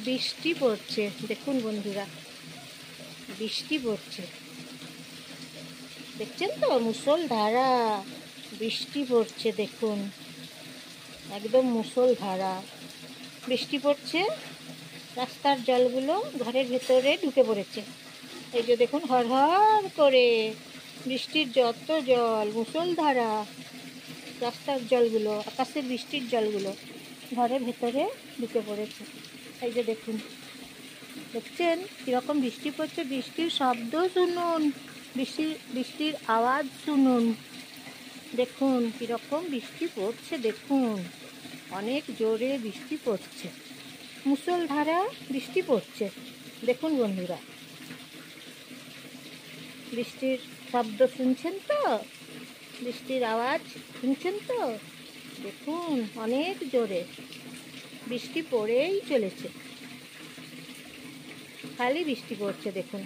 বৃষ্টি পড়ছে দেখুন বন্ধুরা, বৃষ্টি পড়ছে, দেখছেন তো মুষলধারা বৃষ্টি পড়ছে। দেখুন একদম মুষলধারা বৃষ্টি পড়ছে, রাস্তার জলগুলো ঘরের ভেতরে ঢুকে পড়েছে। এই যে দেখুন হরহর করে বৃষ্টির যত জল, মুষলধারা রাস্তার জলগুলো, আকাশের বৃষ্টির জলগুলো ঘরের ভেতরে ঢুকে পড়েছে। এই যে দেখুন, দেখছেন কীরকম বৃষ্টি পড়ছে, বৃষ্টির শব্দ শুনুন, বৃষ্টির আওয়াজ শুনুন। দেখুন কীরকম বৃষ্টি পড়ছে, দেখুন অনেক জোরে বৃষ্টি পড়ছে, মুষলধারা বৃষ্টি পড়ছে। দেখুন বন্ধুরা, বৃষ্টির শব্দ শুনছেন তো, বৃষ্টির আওয়াজ শুনছেন তো। দেখুন অনেক জোরে বৃষ্টি পড়েই চলেছে, খালি বৃষ্টি পড়ছে দেখুন।